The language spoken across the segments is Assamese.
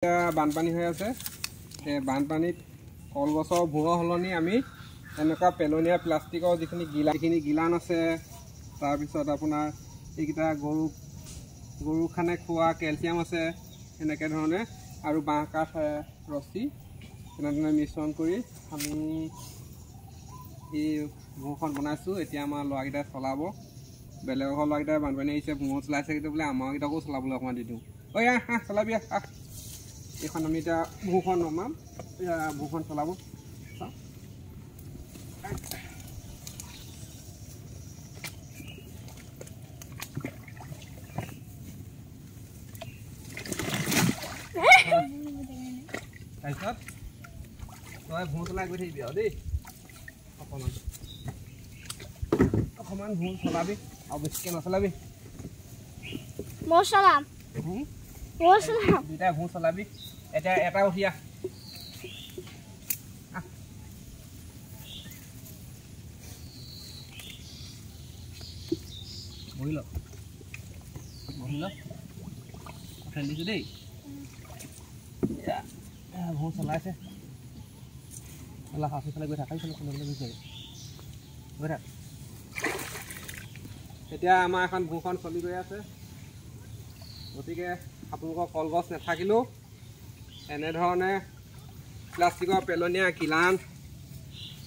বানপানী হৈ আছে এই বানপানীত কলগছৰ ভুঁৰ হলনি আমি এনেকুৱা পেলনীয়া প্লাষ্টিকৰ যিখিনি গিলান আছে তাৰ পিছত আপোনাৰ এইকিটা গৰু খানে খোৱা কেলছিয়াম আছে এনেকৈ ধৰণে আৰু বাঁহ কাঠ ৰছী এনেধৰণে মিশ্ৰণ কৰি আমি এই ভুঁৰখন বনাইছোঁ। এতিয়া আমাৰ ল'ৰাকেইটাই চলাব, বেলেগৰ ঘৰৰ ল'ৰাকেইটাই বানপানী আহিছে ভুঁৰ চলাইছে কিন্তু বোলে আমাৰকেইটাকো চলাবলৈ অকণমান দি দিওঁ। ঐ আহ চলাবি আহ। এইখন আমি এতিয়া ভুঁৰখন নমাম, ভুঁৰখন চলাব তাৰপিছত তই ভুঁৰ চলাই গৈ থাকিবি আৰু দেই, অকণমান ভুঁৰ চলাবি আৰু বেছিকৈ নচলাবি। মই চলাম দুইটাই ভুঁৰ চলাবি। এতিয়া এটা উঠি আহ। বহি ল উঠাই দিছোঁ দেই। ভুঁৰ চলাইছে সাঁচি গৈ থাক গৈ থাক। এতিয়া আমাৰ এখন ভুঁৰখন চলি গৈ আছে, গতিকে আপোনালোকৰ কলগছ নাথাকিলেও এনেধৰণে প্লাষ্টিকৰ পেলনীয়া গিলান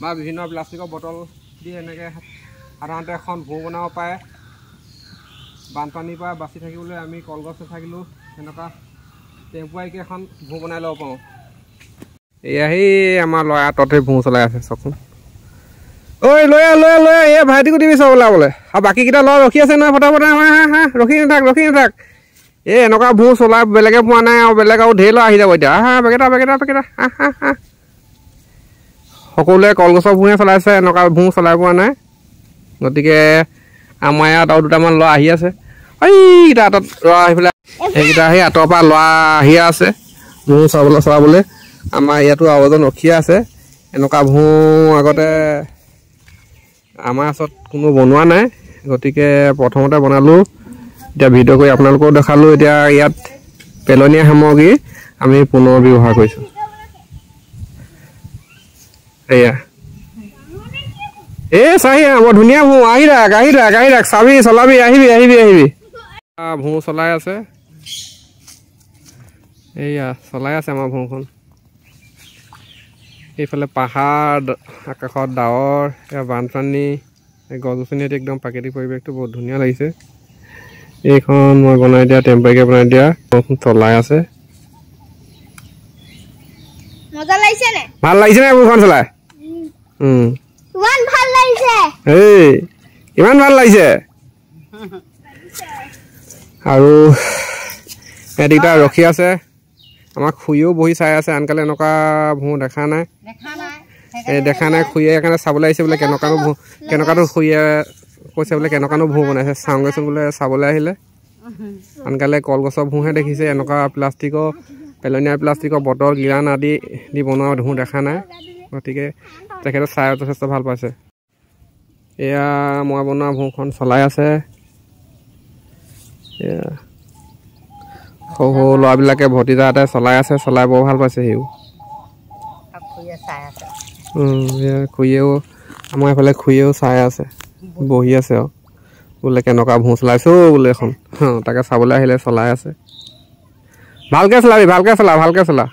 বা বিভিন্ন প্লাষ্টিকৰ বটল দি এনেকৈ সাধাৰণতে এখন ভুঁৰ বনাব পাৰে। বানপানীৰ পৰা বাচি থাকিবলৈ আমি কলগছ নাথাকিলেও এনেকুৱা টেম্পৰাৰীকৈ এখন ভুঁৰ বনাই ল'ব পাৰোঁ। এয়া সেই আমাৰ ল'ৰা ততে ভুঁৰ চলাই আছে চাওকচোন। ঐ লৈ এই ভাইটিকো দিবি চব ওলাবলৈ আৰু বাকীকেইটা ল'ৰা ৰখি আছে নহয় ফটাফট ৰখি নাথাক। এই এনেকুৱা ভুঁৰ চলাই বেলেগে পোৱা নাই আৰু বেলেগ আৰু ঢেৰ ল'ৰা আহি যাব এতিয়া। বেগেটা সকলোৱে কলগছৰ ভুঁৰে চলাইছে, এনেকুৱা ভুঁৰ চলাই পোৱা নাই। গতিকে আমাৰ ইয়াত আৰু দুটামান ল'ৰা আহি আছে, এইকেইটা আঁতৰত ল'ৰা আহি পেলাই সেইকেইটা সেই আঁতৰৰ পৰা ল'ৰা আহি আছে ভুঁৰ চলাবলৈ। আমাৰ ইয়াতো আৰু এজন ৰখিয়ে আছে। এনেকুৱা ভুঁৰ আগতে আমাৰ ওচৰত কোনো বনোৱা নাই, গতিকে প্ৰথমতে বনালোঁ, এতিয়া ভিডিঅ' কৰি আপোনালোকেও দেখালোঁ। এতিয়া ইয়াত পেলনীয়া সামগ্ৰী আমি পুনৰ ব্যৱহাৰ কৰিছোঁ। এয়া চাহি বৰ ধুনীয়া ভুঁৰ, আহি থাক চাবি চলাবি, আহিবি। ভুঁৰ চলাই আছে, এইয়া চলাই আছে আমাৰ ভুঁৰখন। এইফালে পাহাৰ, আকাশত ডাৱৰ, এয়া বানপানী, গছ গছনি, একদম প্ৰাকৃতিক পৰিৱেশটো বহুত ধুনীয়া লাগিছে। এইখন মই বনাই দিয়া টেম্পৰাৰীকৈ বনাই দিয়া চলাই আছে। ভাল লাগিছে নে ভুঁৰখন চলাই? ইমান ভাল লাগিছে। আৰু এদিকটা ৰখি আছে, আমাক খুৰীও বহি চাই আছে। আনকালে এনেকুৱা ভুঁৰ দেখা নাই খুৰীয়ে সেইকাৰণে চাবলৈ আহিছে বোলে কেনেকুৱানো খুৰীয়ে কৈছে বোলে কেনেকুৱানো ভুঁৰ বনাইছে চাওঁগৈচোন বোলে চাবলৈ আহিলে। আনকালে কলগছৰ ভুঁৰহে দেখিছে, এনেকুৱা পেলনীয়া প্লাষ্টিকৰ বটল গিলান আদি দি বনোৱা ভুঁৰ দেখা নাই। গতিকে তেখেতে চাই যথেষ্ট ভাল পাইছে। এয়া মই বনোৱা ভুঁৰখন চলাই আছে। এয়া সৰু ল'ৰাবিলাকে ভতিজাহঁতে চলাই আছে, চলাই বৰ ভাল পাইছে। সিও খুৰীয়েও আমাৰ এইফালে খুৰীয়েও চাই আছে, বহি আছে আৰু বোলে কেনেকুৱা ভুঁৰ চলাইছো বোলে এখন। তাকে চাবলৈ আহিলে চলাই আছে। ভালকৈ চলাবি, ভালকৈ চলা।